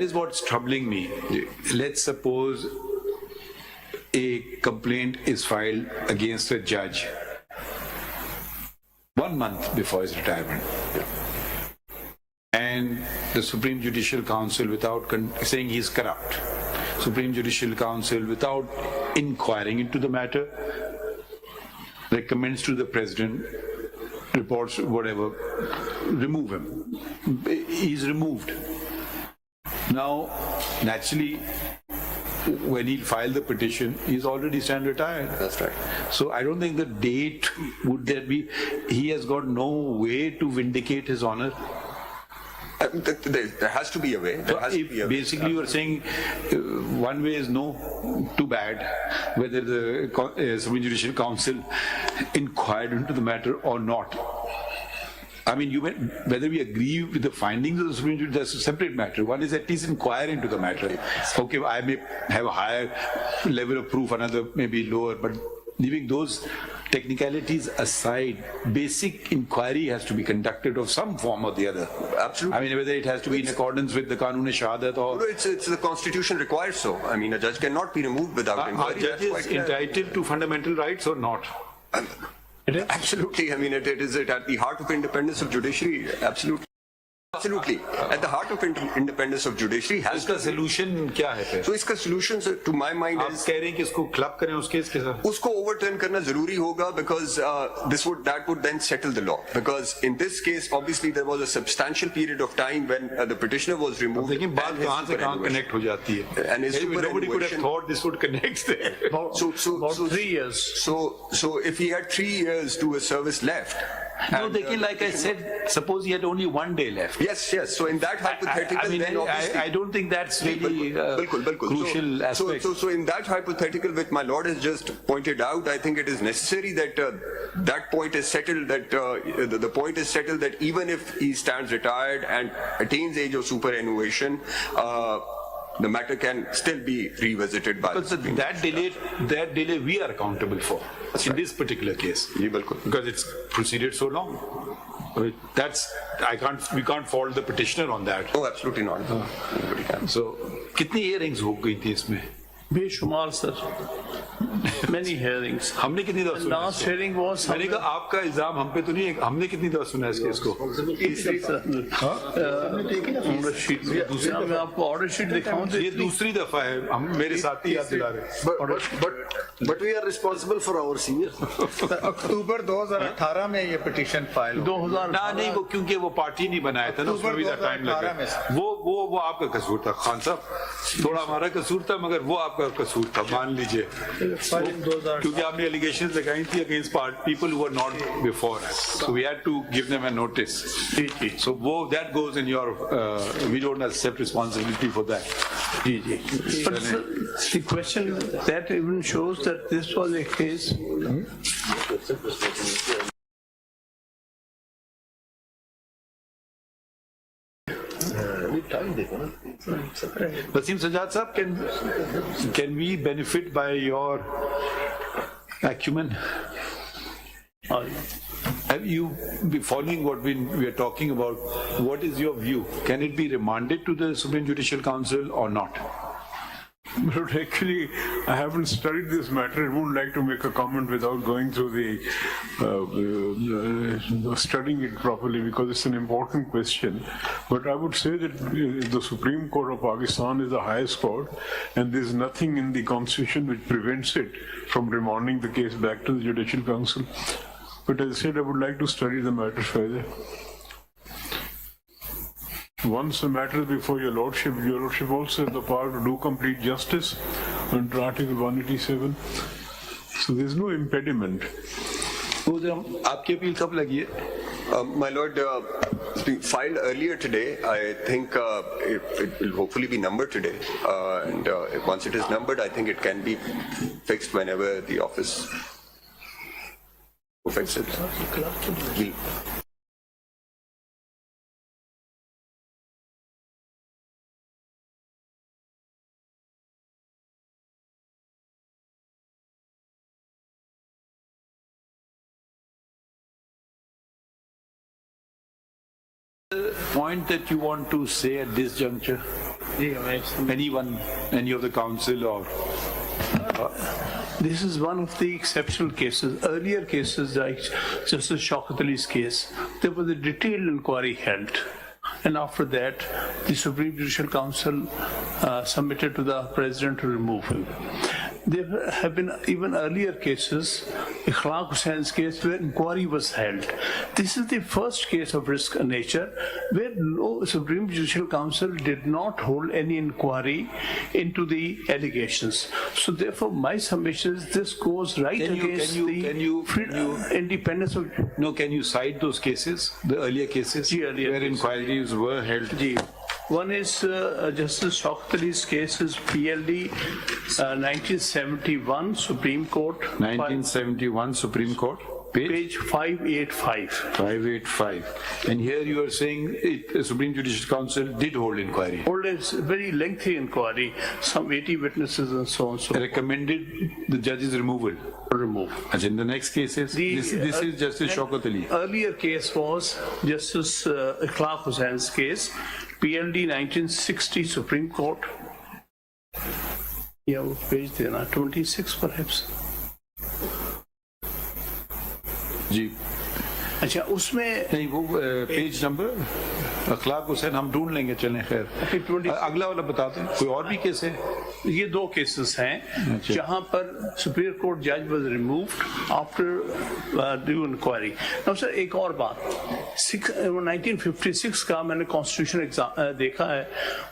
S2: is what's troubling me. Let's suppose a complaint is filed against a judge 1 month before his retirement. And the Supreme Judicial Council, without saying he's corrupt, Supreme Judicial Council, without inquiring into the matter, recommends to the president, reports, whatever, remove him. He's removed. Now, naturally, when he filed the petition, he's already stand retired.
S7: That's right.
S2: So I don't think the date would there be, he has got no way to vindicate his honor.
S7: There has to be a way. There has to be a way.
S2: Basically, you are saying one way is no, too bad, whether the Supreme Judicial Council inquired into the matter or not. I mean, whether we agree with the findings of the Supreme Court, that's a separate matter. One is at least inquire into the matter. Okay, I may have a higher level of proof, another may be lower, but leaving those technicalities aside, basic inquiry has to be conducted of some form or the other.
S7: Absolutely.
S2: I mean, whether it has to be in accordance with the Qanun-e-Shahadat or...
S7: No, it's the Constitution requires so. I mean, a judge cannot be removed without inquiry.
S2: Are judges entitled to fundamental rights or not?
S7: Absolutely. I mean, it is at the heart of independence of judiciary. Absolutely. Absolutely. At the heart of independence of judiciary has...
S2: इसका solution क्या है फिर?
S7: So इसका solution, to my mind,
S2: आप
S7: is...
S2: कह रहे हैं कि इसको club करें उस केस के साथ?
S7: उसको overturn करना जरूरी होगा because that would then settle the law. Because in this case, obviously, there was a substantial period of time when the petitioner was removed.
S2: लेकिन बात कहाँ से कहाँ connect हो जाती है?
S7: And his
S2: Nobody could have thought this would connect there.
S1: About 3 years.
S7: So if he had 3 years to a service left...
S2: No, like I said, suppose he had only 1 day left.
S7: Yes. So in that hypothetical,
S2: I mean,
S7: then obviously...
S2: I don't think that's really crucial aspect.
S7: So in that hypothetical, which my Lord has just pointed out, I think it is necessary that that point is settled, that the point is settled that even if he stands retired and attains age of superannuation, the matter can still be revisited by...
S2: But that delay we are accountable for. That's in this particular case. Because it's proceeded so long. We can't fault the petitioner on that.
S7: Oh, absolutely not. Nobody can.
S2: So, कितनी hearings हो गई थी इसमें?
S1: बेशुमार sir. Many hearings.
S2: हमने कितनी दफा सुना?
S1: Last hearing was...
S2: मैंने कहा आपका इल्जाम हम पे तो नहीं है, हमने कितनी दफा सुना इस केस को?
S1: ऑर्डर शीट मैं आपको ऑर्डर शीट दिखाऊं तो
S2: ये दूसरी दफा है, हम मेरे साथी याद दिला रहे.
S5: But we are responsible for our seniors.
S6: अक्टूबर 2018 में ये पिटीशन फाइल
S1: 2000
S2: ना नहीं वो क्योंकि वो पार्टी नहीं बनाया था ना, उसमें भी टाइम लगा. वो आपका कसूर था खान साहब, थोड़ा हमारा कसूर था मगर वो आपका कसूर था, मान लीजिए. क्योंकि आपने एलिगेशंस लगाई थी against people who were not before, so we had to give them a notice. So वो that goes in your, we don't accept responsibility for that. जी.
S1: But the question that even shows that this was a case.
S2: Wasim Sajjad sahab, can we benefit by your acumen? Have you been following what we are talking about? What is your view? Can it be remanded to the Supreme Judicial Council or not?
S8: But actually, I haven't studied this matter. I wouldn't like to make a comment without going through studying it properly, because it's an important question. But I would say that the Supreme Court of Pakistan is the highest court, and there's nothing in the Constitution which prevents it from remanding the case back to the Judicial Council. But as I said, I would like to study the matter further. Once the matter is before your Lordship also has the power to do complete justice under Article 187. So there's no impediment.
S2: आपकी appeal कब लगी है?
S7: My Lord, it's been filed earlier today. I think it will hopefully be numbered today. And once it is numbered, I think it can be fixed whenever the office will fix it.
S2: Point that you want to say at this juncture? Anyone, any of the council or?
S1: This is one of the exceptional cases. Earlier cases, like Justice Showkat Ali's case, there was a detailed inquiry held. And after that, the Supreme Judicial Council submitted to the President to remove him. There have been even earlier cases, Ikhlaq Hussein's case, where inquiry was held. This is the first case of risk nature where no Supreme Judicial Council did not hold any inquiry into the allegations. So therefore, my submission is this goes right against the independence of...
S2: No, can you cite those cases, the earlier cases, where inquiries were held?
S1: One is Justice Shokat's case is PLD 1971 Supreme Court.
S2: 1971 Supreme Court,
S1: page 585.
S2: 585. And here you are saying the Supreme Judicial Council did hold inquiry.
S1: Hold a very lengthy inquiry, some 80 witnesses and so on. So
S2: recommended the judge's removal.
S1: Remove.
S2: And in the next cases, this is Justice Shaukat Ali.
S1: Earlier case was Justice Ikhlaq Hussein's case, PLD 1960 Supreme Court. Yeah, page there, 26 perhaps.
S2: जी
S1: अच्छा उसमें
S2: नहीं वो page number अखलाक हुसैन हम ढूंढ लेंगे, चलें खैर अगला वाला बताते हैं। कोई और भी केस है?
S1: ये दो केसेस हैं जहां पर सुप्रीम कोर्ट जज was removed after due inquiry. Now sir एक और बात, 1956 का मैंने कॉन्स्टिट्यूशन देखा है,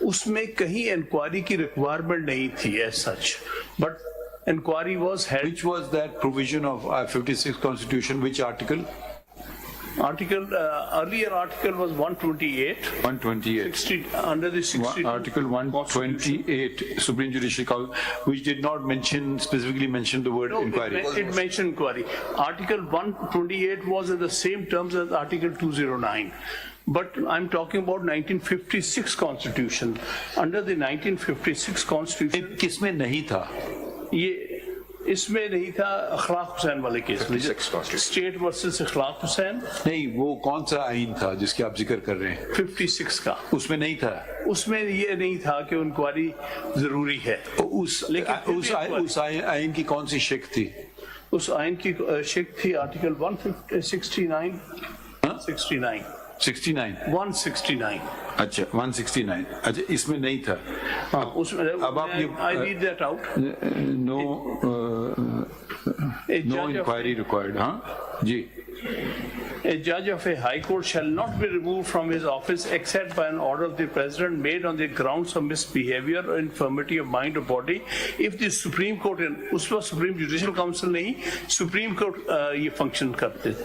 S1: उसमें कहीं इंक्वायरी की रिक्वायरमेंट नहीं थी as such, but inquiry was held.
S2: Which was that provision of 56 Constitution? Which article?
S1: Earlier article was 128.
S2: 128.
S1: 60, under the 60.
S2: Article 128, Supreme Judicial Council, which did not specifically mention the word inquiry.
S1: It mentioned inquiry. Article 128 was in the same terms as Article 209. But I'm talking about 1956 Constitution. Under the 1956 Constitution.
S2: किसमें नहीं था?
S1: ये इसमें नहीं था इखलाक हुसैन वाले case में, state versus इखलाक हुसैन।
S2: नहीं, वो कौन सा आइन था जिसके आप जिक्र कर रहे हैं?
S1: 56 का।
S2: उसमें नहीं था?
S1: उसमें ये नहीं था कि इंक्वायरी जरूरी है।
S2: उस आइन की कौन सी शिक थी?
S1: उस आइन की शिक थी आर्टिकल 169। 169।
S2: अच्छा 169। अच्छा इसमें नहीं था।
S1: हाँ उसमें
S2: अब आप ये
S1: I read that out.
S2: No inquiry required. हाँ जी।
S1: A judge of a high court shall not be removed from his office except by an order of the president made on the grounds of misbehavior or infirmity of mind or body. If the Supreme Court, उसमें Supreme Judicial Council नहीं, Supreme Court ये function करते थे.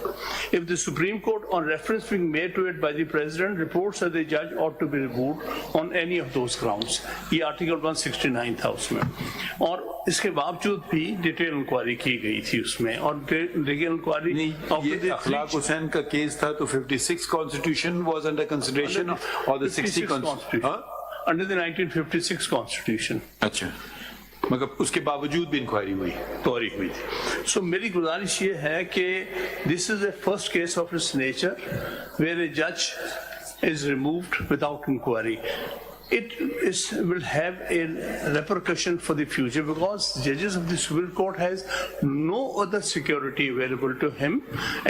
S1: If the Supreme Court, on reference being made to it by the president, reports that the judge ought to be removed on any of those grounds. ये Article 169 था उसमें, और इसके बावजूद भी डिटेल इंक्वायरी की गई थी उसमें, और डिटेल इंक्वायरी
S2: अखलाक हुसैन का केस था तो 56 कॉन्स्टिट्यूशन वाज अंडर कंसिडरेशन और the 60 constitution
S1: under the 1956 constitution.
S2: अच्छा, मगर उसके बावजूद भी इंक्वायरी हुई
S1: थी। सो मेरी गुजारिश ये है कि this is the first case of its nature where a जज is removed without inquiry. It will have a repercussion for the future because judges of the Supreme Court has no other security available to him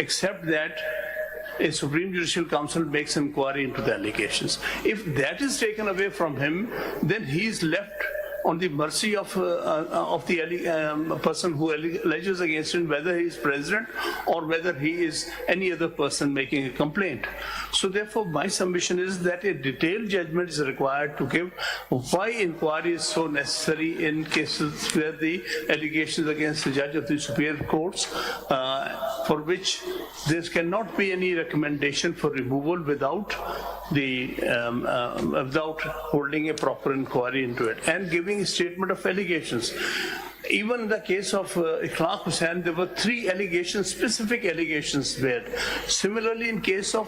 S1: except that a Supreme Judicial Council makes inquiry into the allegations. If that is taken away from him, then he is left on the mercy of the person who alleges against him, whether he is president or whether he is any other person making a complaint. So therefore my submission is that a detailed judgment is required to give why inquiry is so necessary in cases where the allegations against the judge of the superior courts for which there cannot be any recommendation for removal without without holding a proper inquiry into it and giving a statement of allegations. Even in the case of Ikhlaq Hussain, there were 3 allegations, specific allegations made. Similarly, in case of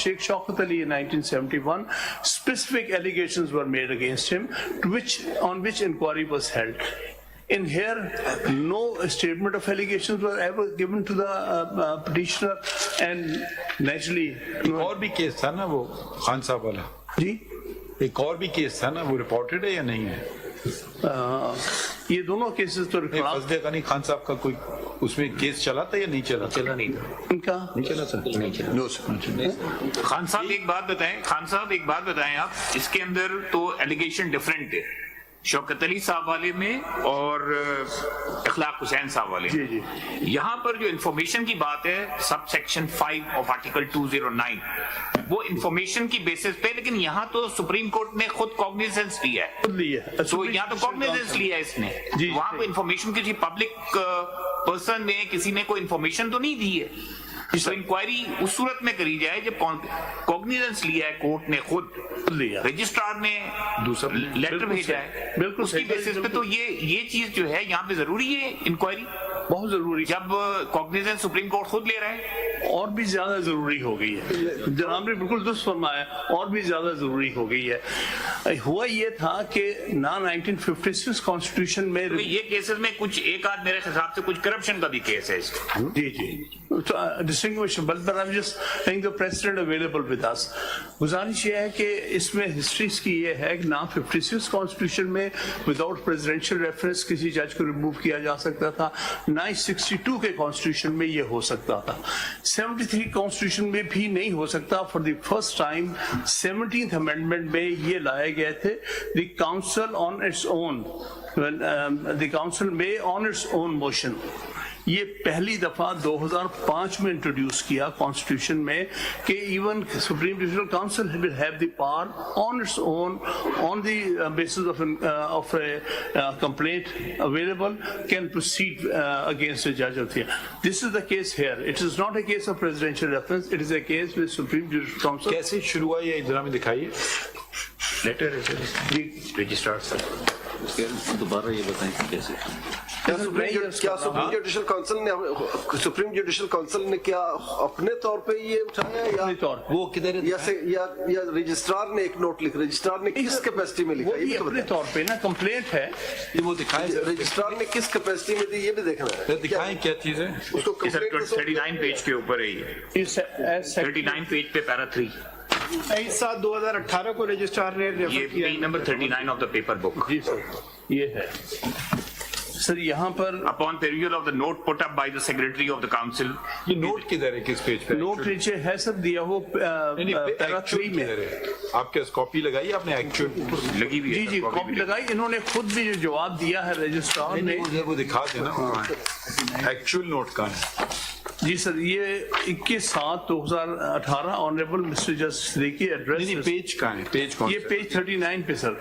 S1: Sheikh Shaukat Ali in 1971, specific allegations were made against him, on which inquiry was held. In here, no statement of allegations were ever given to the petitioner, and naturally,
S2: और भी case था ना वो खान साहब वाला
S1: जी,
S2: एक और भी केस था ना, वो रिपोर्टेड है या नहीं है?
S1: ये दोनों केसेस तो
S2: फजले गनी खान साहब का कोई उसमें केस चला था या नहीं चला? चला नहीं था
S1: इनका,
S2: नहीं चला था, नहीं चला। No sir.
S9: खान साहब एक बात बताएं, आप इसके अंदर तो एलिगेशन डिफरेंट है, शौकत अली साहब वाले में और इखलाक हुसैन साहब वाले
S1: जी जी
S9: यहाँ पर जो इंफॉर्मेशन की बात है सब सेक्शन 5 ऑफ आर्टिकल 209 वो इंफॉर्मेशन की बेसिस पे, लेकिन यहाँ तो सुप्रीम कोर्ट ने खुद कॉग्निजेंस लिया है, तो यहाँ तो कॉग्निजेंस लिया है इसने, वहाँ को इंफॉर्मेशन किसी पब्लिक पर्सन ने किसी ने कोई इंफॉर्मेशन तो नहीं दी है, तो इंक्वायरी उस सूरत में करी जाए जब कॉग्निजेंस लिया है कोर्ट ने खुद लिया, रजिस्ट्रार ने दूसरा लेटर भेजा है, बिल्कुल उसकी बेसिस पे, तो ये चीज जो है यहाँ पे जरूरी है, इंक्वायरी
S1: बहुत जरूरी,
S9: जब कॉग्निजेंस सुप्रीम कोर्ट खुद ले रहा है
S1: और भी ज्यादा जरूरी हो गई है। जनाब ने बिल्कुल दुरुस्त फरमाया, और भी ज्यादा जरूरी हो गई है। हुआ ये था कि ना 1956 कॉन्स्टिट्यूशन में
S9: तो ये केसेस में कुछ एक आध मेरे हिसाब से कुछ करप्शन का भी केस है इसका।
S1: जी जी distinguish, but I am just saying the president available with us. गुजारिश ये है कि इसमें हिस्ट्री की ये है कि ना 56 कॉन्स्टिट्यूशन में विदाउट प्रेसिडेंशियल रेफरेंस किसी जज को रिमूव किया जा सकता था, ना 62 के कॉन्स्टिट्यूशन में ये हो सकता था, 73 कॉन्स्टिट्यूशन में भी नहीं हो सकता। For the first time 17th amendment में ये लाए गए थे, the council on its own, the council में ऑन इट्स ओन मोशन, ये पहली दफा 2005 में इंट्रोड्यूस किया कॉन्स्टिट्यूशन में कि even supreme judicial council will have the power on its own on the basis of complaint available can proceed against the जज of the. This is the case here, it is not a case of presidential reference, it is a case with supreme judicial council.
S2: कैसे शुरू हुआ ये जरा में दिखाइए
S9: letter registrar sir,
S4: दोबारा ये बताएं कैसे।
S5: क्या सुप्रीम जुडिशल काउंसिल ने क्या अपने तौर पे ये उठाया या
S2: वो किधर
S5: या रजिस्ट्रार ने एक नोट लिखा, रजिस्ट्रार ने किस कैपेसिटी में लिखा, ये
S1: अपने तौर पे ना कंप्लेंट है,
S2: ये वो दिखाएं,
S5: रजिस्ट्रार ने किस कैपेसिटी में दी ये भी देखना है,
S2: दिखाएं क्या चीज है
S5: उसको
S9: 39 पेज के ऊपर है ये, 39 पेज पे पैरा 3
S6: 7 2018 को रजिस्ट्रार ने
S9: ये page number 39 of the paper book.
S1: जी सर ये है सर, यहाँ पर
S9: upon review of the note put up by the secretary of the council.
S2: ये नोट किधर है, किस पेज पे?
S1: नोट नीचे है सर दिया वो पैरा 3 में।
S2: आपके कॉपी लगाई आपने, एक्चुअल
S9: लगी हुई है?
S1: जी जी कॉपी लगाई, इन्होंने खुद भी जो जवाब दिया है रजिस्ट्रार ने,
S2: वो दिखा देना एक्चुअल नोट का है।
S1: जी सर ये 21/7/2018 honourable mister justice Siddiqui address,
S2: page का है, पेज कौन?
S1: ये पेज 39 पे सर।